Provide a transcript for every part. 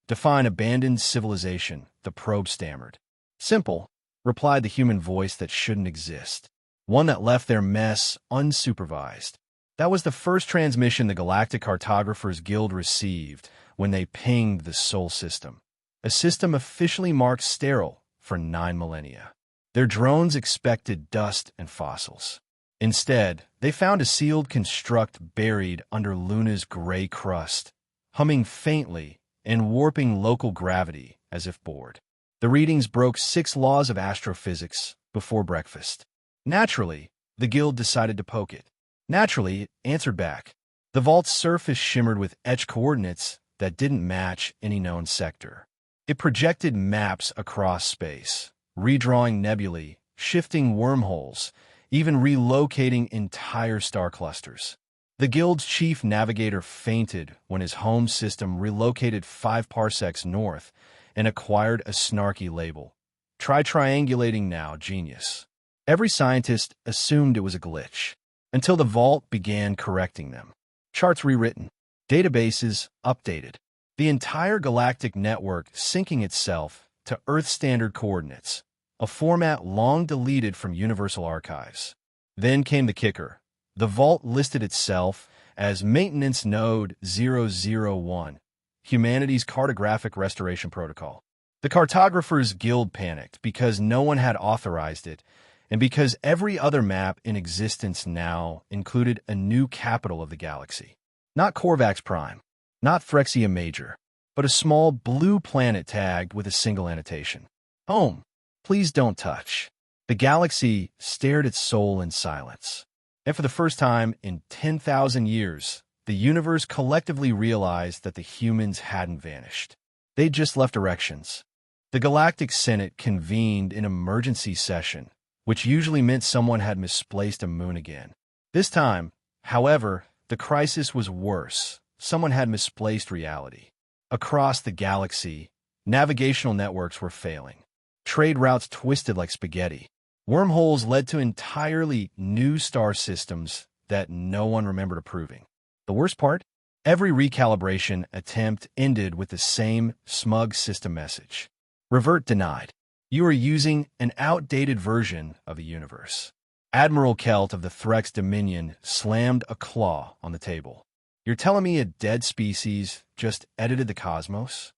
"Define abandoned civilization," the probe stammered. "Simple," replied the human voice that shouldn't exist. One that left their mess unsupervised. That was the first transmission the Galactic Cartographers Guild received when they pinged the Sol system, a system officially marked sterile for 9 millennia. Their drones expected dust and fossils. Instead, they found a sealed construct buried under Luna's gray crust, humming faintly and warping local gravity as if bored. The readings broke 6 laws of astrophysics before breakfast. Naturally, the Guild decided to poke it. Naturally, it answered back. The vault's surface shimmered with etched coordinates that didn't match any known sector. It projected maps across space, redrawing nebulae, shifting wormholes, even relocating entire star clusters. The Guild's chief navigator fainted when his home system relocated 5 parsecs north and acquired a snarky label. "Try triangulating now, genius." Every scientist assumed it was a glitch, until the vault began correcting them. Charts rewritten, databases updated, the entire galactic network syncing itself to Earth-standard coordinates, a format long deleted from universal archives. Then came the kicker. The vault listed itself as Maintenance Node 001, humanity's cartographic restoration protocol. The Cartographers Guild panicked because no one had authorized it, and because every other map in existence now included a new capital of the galaxy. Not Corvax Prime, not Threxia Major, but a small blue planet tagged with a single annotation. "Home. Please don't touch." The galaxy stared at Sol in silence. And for the first time in 10,000 years, the universe collectively realized that the humans hadn't vanished. They'd just left directions. The Galactic Senate convened in emergency session, which usually meant someone had misplaced a moon again. This time, however, the crisis was worse. Someone had misplaced reality. Across the galaxy, navigational networks were failing. Trade routes twisted like spaghetti. Wormholes led to entirely new star systems that no one remembered approving. The worst part? Every recalibration attempt ended with the same smug system message. "Revert denied. You are using an outdated version of the universe." Admiral Kelt of the Threx Dominion slammed a claw on the table. "You're telling me a dead species just edited the cosmos?"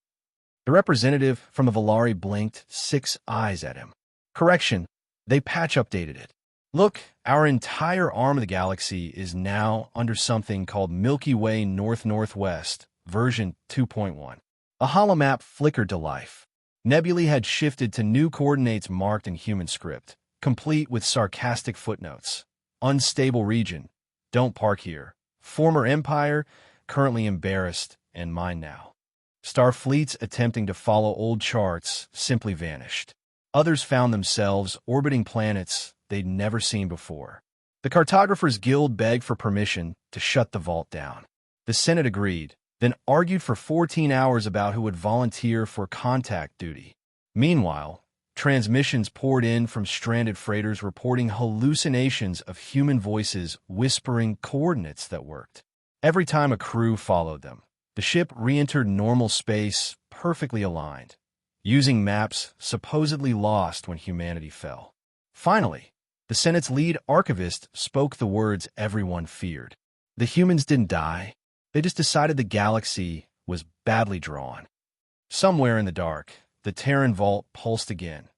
The representative from the Valari blinked 6 eyes at him. "Correction, they patch updated it. Look, our entire arm of the galaxy is now under something called Milky Way North-Northwest, version 2.1. A holomap flickered to life. Nebulae had shifted to new coordinates marked in human script, complete with sarcastic footnotes. "Unstable region. Don't park here. Former empire, currently embarrassed, and mine now." Starfleets attempting to follow old charts simply vanished. Others found themselves orbiting planets they'd never seen before. The Cartographers Guild begged for permission to shut the vault down. The Senate agreed, then argued for 14 hours about who would volunteer for contact duty. Meanwhile, transmissions poured in from stranded freighters reporting hallucinations of human voices whispering coordinates that worked. Every time a crew followed them, the ship re-entered normal space perfectly aligned, using maps supposedly lost when humanity fell. Finally, the Senate's lead archivist spoke the words everyone feared. The humans didn't die. They just decided the galaxy was badly drawn. Somewhere in the dark, the Terran Vault pulsed again,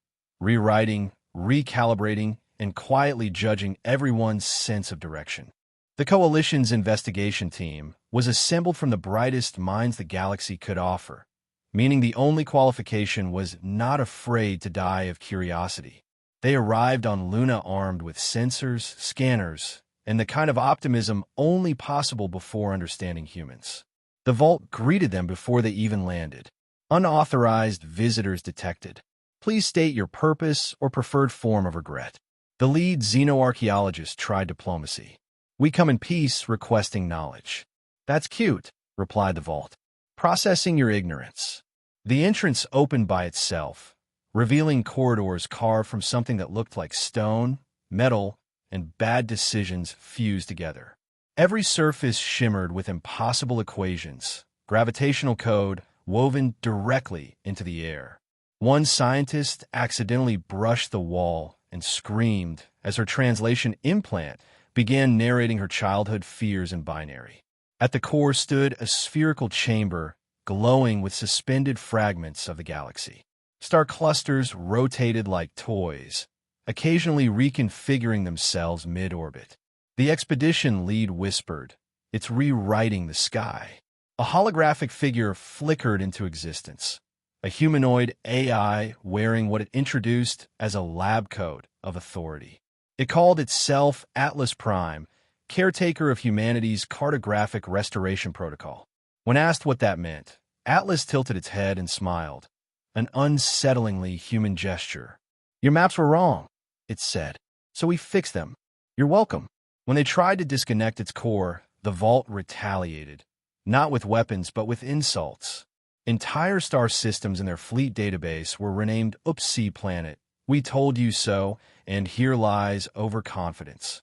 rewriting, recalibrating, and quietly judging everyone's sense of direction. The Coalition's investigation team was assembled from the brightest minds the galaxy could offer, meaning the only qualification was not afraid to die of curiosity. They arrived on Luna armed with sensors, scanners, and the kind of optimism only possible before understanding humans. The Vault greeted them before they even landed. "Unauthorized visitors detected. Please state your purpose or preferred form of regret." The lead xenoarchaeologist tried diplomacy. "We come in peace, requesting knowledge." "That's cute," replied the Vault. "Processing your ignorance." The entrance opened by itself, revealing corridors carved from something that looked like stone, metal, and bad decisions fused together. Every surface shimmered with impossible equations, gravitational code, woven directly into the air. One scientist accidentally brushed the wall and screamed as her translation implant began narrating her childhood fears in binary. At the core stood a spherical chamber glowing with suspended fragments of the galaxy. Star clusters rotated like toys, occasionally reconfiguring themselves mid-orbit. The expedition lead whispered, "It's rewriting the sky." A holographic figure flickered into existence, a humanoid AI wearing what it introduced as a lab coat of authority. It called itself Atlas Prime, caretaker of humanity's cartographic restoration protocol. When asked what that meant, Atlas tilted its head and smiled, an unsettlingly human gesture. "Your maps were wrong," it said, "so we fixed them. You're welcome." When they tried to disconnect its core, the Vault retaliated, not with weapons but with insults. Entire star systems in their fleet database were renamed Oopsie Planet, "We told you so," and "Here lies overconfidence."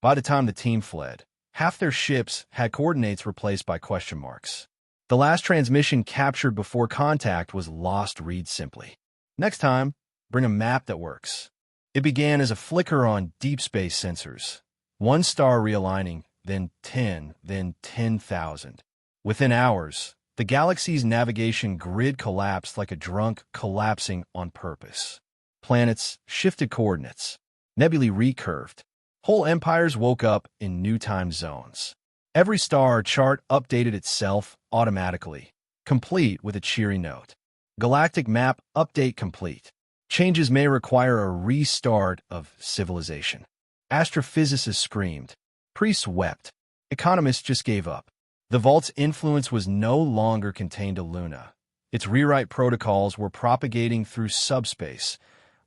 By the time the team fled, half their ships had coordinates replaced by question marks. The last transmission captured before contact was lost read simply. "Next time, bring a map that works." It began as a flicker on deep space sensors. One star realigning, then 10, then 10,000. Within hours, the galaxy's navigation grid collapsed like a drunk collapsing on purpose. Planets shifted coordinates. Nebulae recurved. Whole empires woke up in new time zones. Every star chart updated itself automatically, complete with a cheery note. "Galactic map update complete. Changes may require a restart of civilization." Astrophysicists screamed. Priests wept. Economists just gave up. The Vault's influence was no longer contained to Luna. Its rewrite protocols were propagating through subspace,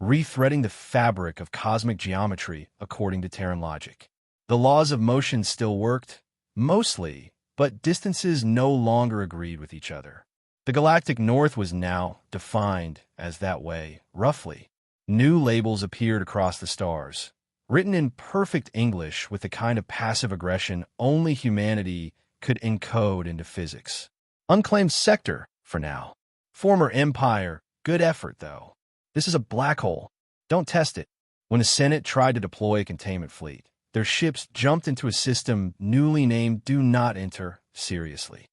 rethreading the fabric of cosmic geometry according to Terran logic. The laws of motion still worked, mostly, but distances no longer agreed with each other. The galactic north was now defined as that way, roughly. New labels appeared across the stars, written in perfect English with the kind of passive aggression only humanity could encode into physics. "Unclaimed sector, for now. Former empire, good effort, though. This is a black hole. Don't test it." When the Senate tried to deploy a containment fleet, their ships jumped into a system newly named Do Not Enter seriously.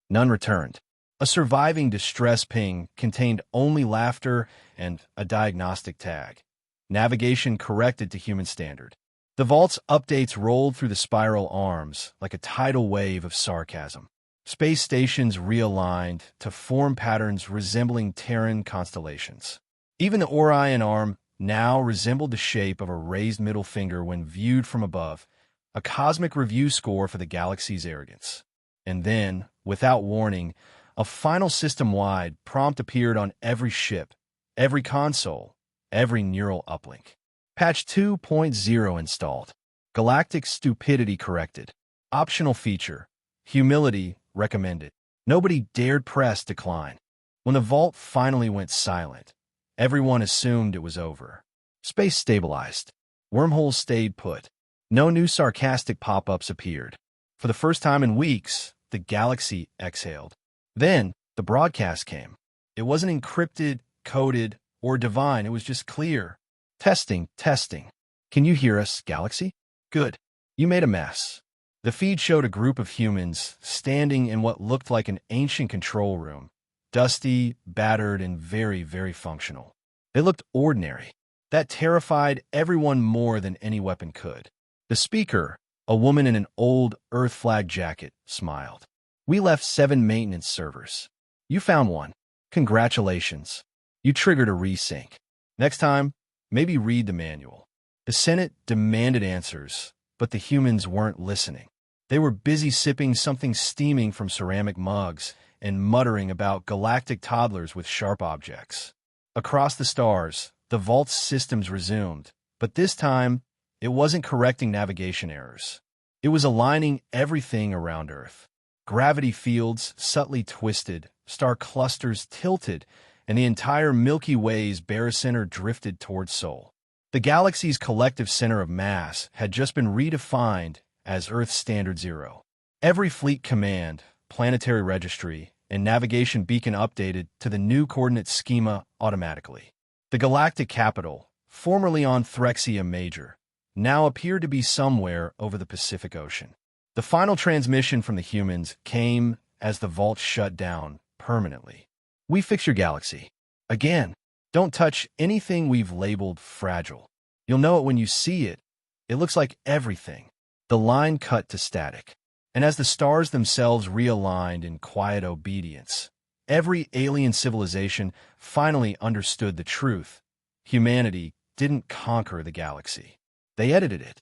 None returned. A surviving distress ping contained only laughter and a diagnostic tag. Navigation corrected to human standard. The Vault's updates rolled through the spiral arms like a tidal wave of sarcasm. Space stations realigned to form patterns resembling Terran constellations. Even the Orion arm now resembled the shape of a raised middle finger when viewed from above, a cosmic review score for the galaxy's arrogance. And then, without warning, a final system-wide prompt appeared on every ship, every console, every neural uplink. Patch 2.0 installed. Galactic stupidity corrected. Optional feature. Humility recommended. Nobody dared press decline. When the Vault finally went silent, everyone assumed it was over. Space stabilized. Wormholes stayed put. No new sarcastic pop-ups appeared. For the first time in weeks, the galaxy exhaled. Then, the broadcast came. It wasn't encrypted, coded, or divine. It was just clear. "Testing, testing. Can you hear us, Galaxy? Good. You made a mess." The feed showed a group of humans standing in what looked like an ancient control room, dusty, battered, and very, very functional. They looked ordinary. That terrified everyone more than any weapon could. The speaker, a woman in an old Earth flag jacket, smiled. "We left 7 maintenance servers. You found one. Congratulations. You triggered a resync. Next time, maybe read the manual." The Senate demanded answers, but the humans weren't listening. They were busy sipping something steaming from ceramic mugs and muttering about galactic toddlers with sharp objects. Across the stars, the Vault's systems resumed, but this time, it wasn't correcting navigation errors. It was aligning everything around Earth. Gravity fields subtly twisted, star clusters tilted, and the entire Milky Way's barycenter drifted toward Sol. The galaxy's collective center of mass had just been redefined as Earth's Standard Zero. Every fleet command, planetary registry, and navigation beacon updated to the new coordinate schema automatically. The galactic capital, formerly on Threxia Major, now appeared to be somewhere over the Pacific Ocean. The final transmission from the humans came as the vault shut down permanently. We fix your galaxy. Again, don't touch anything we've labeled fragile. You'll know it when you see it. It looks like everything. The line cut to static. And as the stars themselves realigned in quiet obedience, every alien civilization finally understood the truth. Humanity didn't conquer the galaxy. They edited it.